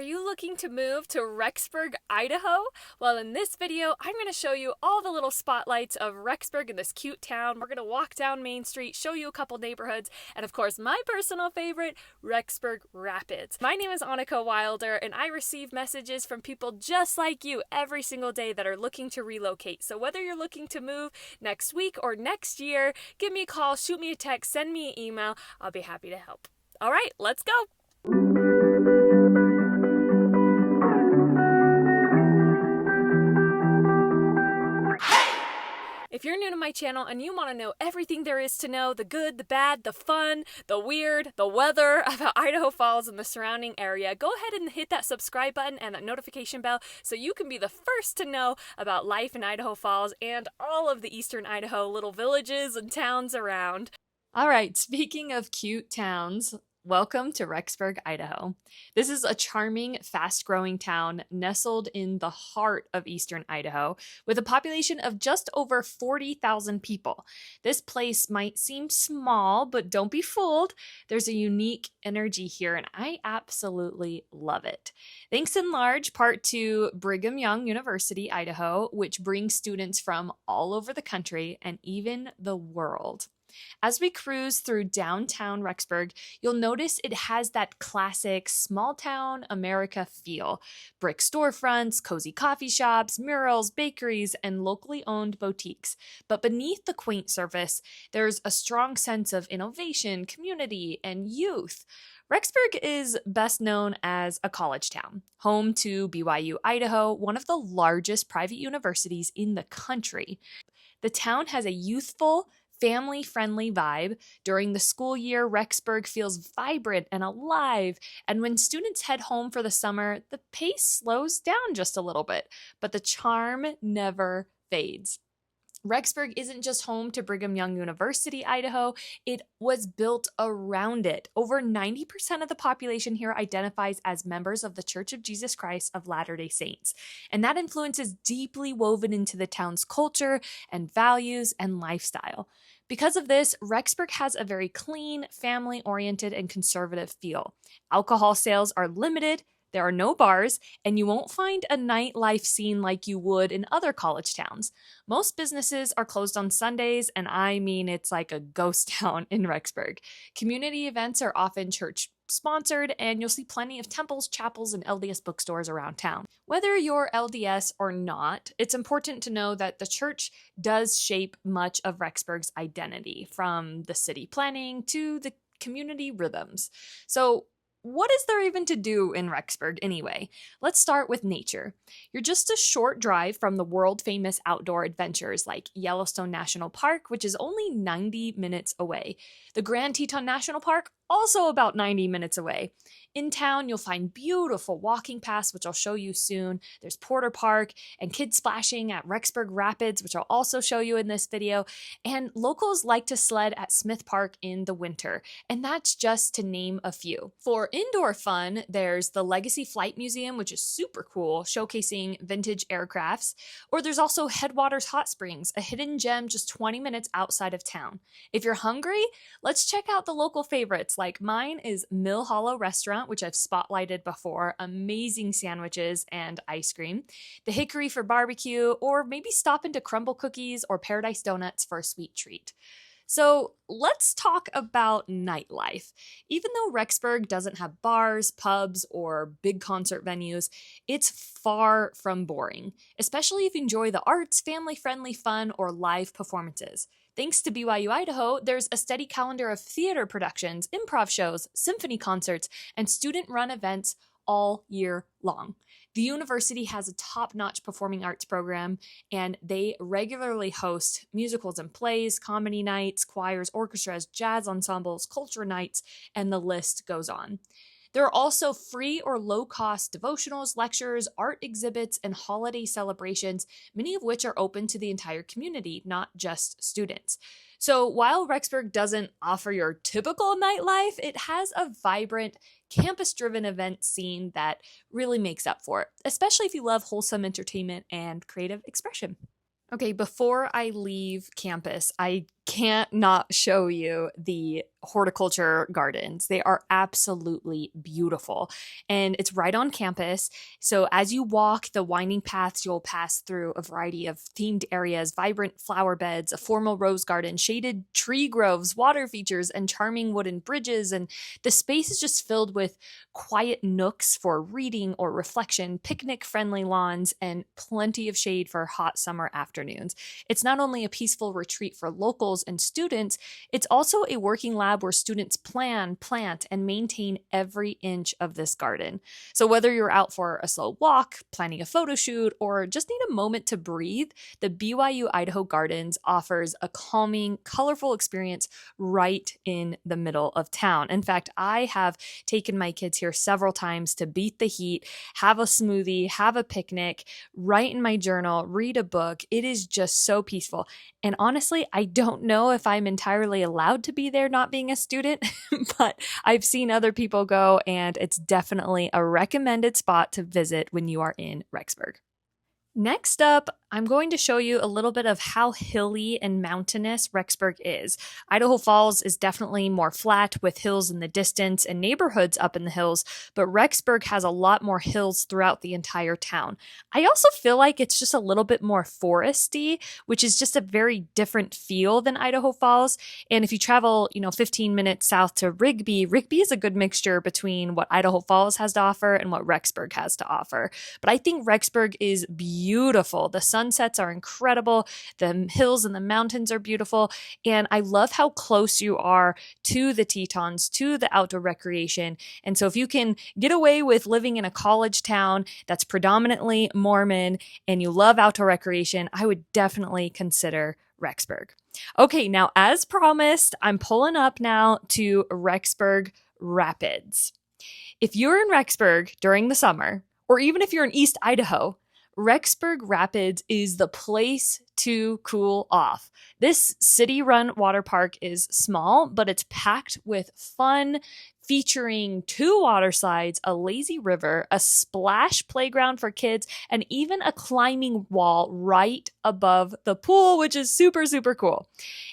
you looking to move to Rexburg, Idaho? Well, in this video, I'm going to show you all the little spotlights of Rexburg in this cute town. We're going to walk down Main Street, show you a couple neighborhoods, and of course, my personal favorite, Rexburg Rapids. My name is Annika Wilder, and I receive messages from people just like you every single day that are looking to relocate. So whether you're looking to move next week or next year, give me a call, shoot me a text, send me an email. I'll be happy to help. All right, let's go. If you're new to my channel and you want to know everything there is to know, the good, the bad, the fun, the weird, the weather about Idaho Falls and the surrounding area, go ahead and hit that subscribe button and that notification bell so you can be the first to know about life in Idaho Falls and all of the eastern Idaho little villages and towns around. All right, speaking of cute towns, welcome to Rexburg, Idaho. This is a charming, fast-growing town nestled in the heart of eastern Idaho with a population of just over 40,000 people. This place might seem small, but don't be fooled. There's a unique energy here, and I absolutely love it. Thanks in large part to Brigham Young University, Idaho, which brings students from all over the country and even the world. As we cruise through downtown Rexburg, you'll notice it has that classic small-town America feel. Brick storefronts, cozy coffee shops, murals, bakeries, and locally owned boutiques. But beneath the quaint surface, there's a strong sense of innovation, community, and youth. Rexburg is best known as a college town, home to BYU Idaho, one of the largest private universities in the country. The town has a youthful, family-friendly vibe. During the school year, Rexburg feels vibrant and alive, and when students head home for the summer, the pace slows down just a little bit, but the charm never fades. Rexburg isn't just home to Brigham Young University, Idaho, it was built around it. Over 90% of the population here identifies as members of the Church of Jesus Christ of Latter-day Saints, and that influence is deeply woven into the town's culture and values and lifestyle. Because of this, Rexburg has a very clean, family-oriented, and conservative feel. Alcohol sales are limited, there are no bars, and you won't find a nightlife scene like you would in other college towns. Most businesses are closed on Sundays, and I mean it's like a ghost town in Rexburg. Community events are often church-sponsored, and you'll see plenty of temples, chapels, and LDS bookstores around town. Whether you're LDS or not, it's important to know that the church does shape much of Rexburg's identity, from the city planning to the community rhythms. So, what is there even to do in Rexburg anyway? Let's start with nature. You're just a short drive from the world-famous outdoor adventures like Yellowstone National Park, which is only 90 minutes away. The Grand Teton National Park, also about 90 minutes away. In town, you'll find beautiful walking paths, which I'll show you soon. There's Porter Park and kids splashing at Rexburg Rapids, which I'll also show you in this video. And locals like to sled at Smith Park in the winter. And that's just to name a few. For indoor fun, there's the Legacy Flight Museum, which is super cool, showcasing vintage aircrafts. Or there's also Headwaters Hot Springs, a hidden gem just 20 minutes outside of town. If you're hungry, let's check out the local favorites. Like mine is Mill Hollow Restaurant, which I've spotlighted before. Amazing sandwiches and ice cream. The Hickory for barbecue, or maybe stop into Crumble Cookies or Paradise Donuts for a sweet treat. So let's talk about nightlife. Even though Rexburg doesn't have bars, pubs, or big concert venues, it's far from boring, especially if you enjoy the arts, family-friendly fun, or live performances. Thanks to BYU Idaho, there's a steady calendar of theater productions, improv shows, symphony concerts, and student-run events all year long. The university has a top-notch performing arts program, and they regularly host musicals and plays, comedy nights, choirs, orchestras, jazz ensembles, culture nights, and the list goes on. There are also free or low-cost devotionals, lectures, art exhibits, and holiday celebrations, many of which are open to the entire community, not just students. So while Rexburg doesn't offer your typical nightlife, it has a vibrant, campus-driven event scene that really makes up for it, especially if you love wholesome entertainment and creative expression. Okay, before I leave campus, I can't not show you the horticulture gardens. They are absolutely beautiful. And it's right on campus. So as you walk the winding paths, you'll pass through a variety of themed areas, vibrant flower beds, a formal rose garden, shaded tree groves, water features, and charming wooden bridges. And the space is just filled with quiet nooks for reading or reflection, picnic-friendly lawns, and plenty of shade for hot summer afternoons. It's not only a peaceful retreat for locals and students, it's also a working lab where students plan, plant, and maintain every inch of this garden. So whether you're out for a slow walk, planning a photo shoot, or just need a moment to breathe, the BYU Idaho Gardens offers a calming, colorful experience right in the middle of town. In fact, I have taken my kids here several times to beat the heat, have a smoothie, have a picnic, write in my journal, read a book. It is just so peaceful. And honestly, I don't know if I'm entirely allowed to be there not being a student, but I've seen other people go, and it's definitely a recommended spot to visit when you are in Rexburg. Next up, I'm going to show you a little bit of how hilly and mountainous Rexburg is. Idaho Falls is definitely more flat with hills in the distance and neighborhoods up in the hills, but Rexburg has a lot more hills throughout the entire town. I also feel like it's just a little bit more foresty, which is just a very different feel than Idaho Falls. And if you travel, 15 minutes south to Rigby is a good mixture between what Idaho Falls has to offer and what Rexburg has to offer. But I think Rexburg is beautiful. The sunsets are incredible. The hills and the mountains are beautiful. And I love how close you are to the Tetons, to the outdoor recreation. And so if you can get away with living in a college town that's predominantly Mormon and you love outdoor recreation, I would definitely consider Rexburg. Okay, now as promised, I'm pulling up now to Rexburg Rapids. If you're in Rexburg during the summer, or even if you're in East Idaho, Rexburg Rapids is the place to cool off. This city-run water park is small, but it's packed with fun, featuring 2 water slides, a lazy river, a splash playground for kids, and even a climbing wall right above the pool, which is super, super cool.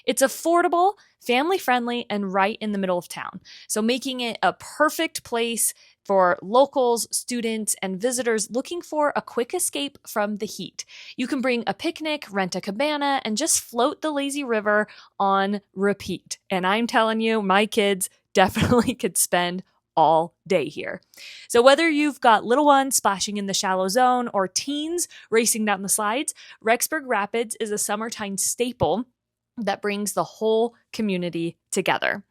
It's affordable, family-friendly, and right in the middle of town, so making it a perfect place for locals, students, and visitors looking for a quick escape from the heat. You can bring a picnic, rent a cabana, and just float the lazy river on repeat. And I'm telling you, my kids definitely could spend all day here. So whether you've got little ones splashing in the shallow zone or teens racing down the slides, Rexburg Rapids is a summertime staple that brings the whole community together.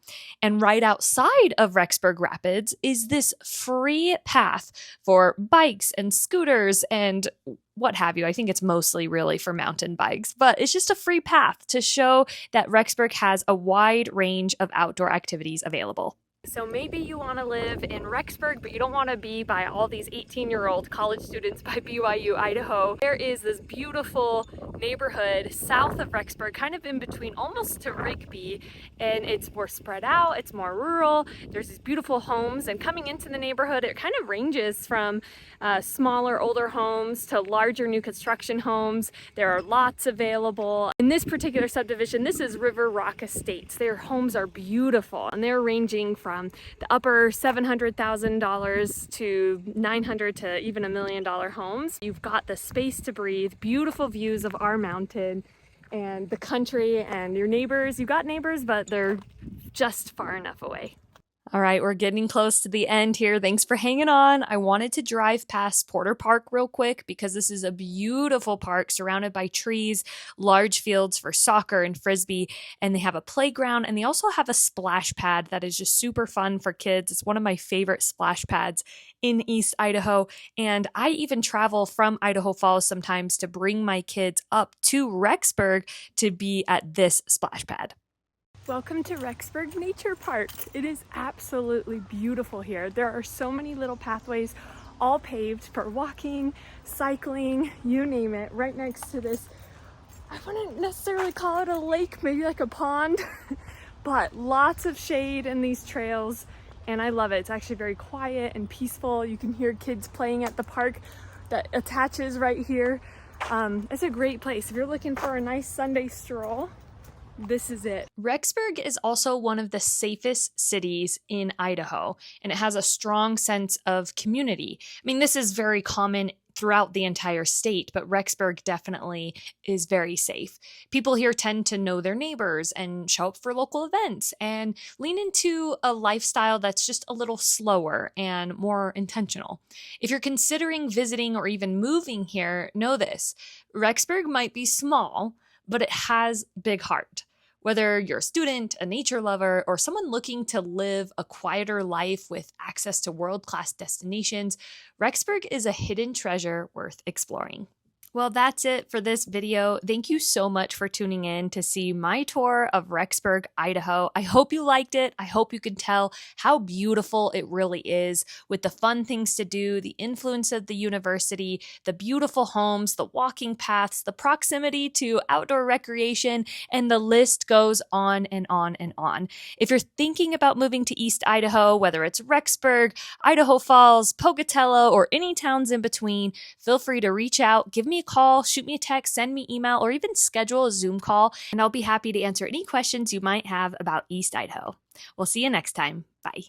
And right outside of Rexburg Rapids is this free path for bikes and scooters and what have you. I think it's mostly really for mountain bikes, but it's just a free path to show that Rexburg has a wide range of outdoor activities available. So maybe you want to live in Rexburg, but you don't want to be by all these 18-year-old college students by BYU Idaho. There is this beautiful neighborhood south of Rexburg, kind of in between, almost to Rigby, and it's more spread out, it's more rural. There's these beautiful homes, and coming into the neighborhood, it kind of ranges from smaller, older homes to larger new construction homes. There are lots available. In this particular subdivision, this is River Rock Estates. Their homes are beautiful, and they're ranging from the upper $700,000 to $900,000 to even $1 million homes. You've got the space to breathe, beautiful views of our mountain and the country and your neighbors. You've got neighbors, but they're just far enough away. All right, we're getting close to the end here. Thanks for hanging on. I wanted to drive past Porter Park real quick because this is a beautiful park surrounded by trees, large fields for soccer and frisbee, and they have a playground, and they also have a splash pad that is just super fun for kids. It's one of my favorite splash pads in East Idaho, and I even travel from Idaho Falls sometimes to bring my kids up to Rexburg to be at this splash pad. Welcome to Rexburg Nature Park. It is absolutely beautiful here. There are so many little pathways, all paved for walking, cycling, you name it, right next to this, I wouldn't necessarily call it a lake, maybe like a pond, but lots of shade in these trails, and I love it. It's actually very quiet and peaceful. You can hear kids playing at the park that attaches right here. It's a great place. If you're looking for a nice Sunday stroll, This is it. Rexburg is also one of the safest cities in Idaho, and it has a strong sense of community. I mean, this is very common throughout the entire state, but Rexburg definitely is very safe. People here tend to know their neighbors and show up for local events and lean into a lifestyle that's just a little slower and more intentional. If you're considering visiting or even moving here, know this: Rexburg might be small, but it has big heart. Whether you're a student, a nature lover, or someone looking to live a quieter life with access to world-class destinations, Rexburg is a hidden treasure worth exploring. Well, that's it for this video. Thank you so much for tuning in to see my tour of Rexburg, Idaho. I hope you liked it. I hope you can tell how beautiful it really is, with the fun things to do, the influence of the university, the beautiful homes, the walking paths, the proximity to outdoor recreation, and the list goes on and on and on. If you're thinking about moving to East Idaho, whether it's Rexburg, Idaho Falls, Pocatello, or any towns in between, feel free to reach out, give me a call, shoot me a text, send me email, or even schedule a Zoom call, and I'll be happy to answer any questions you might have about East Idaho. We'll see you next time. Bye.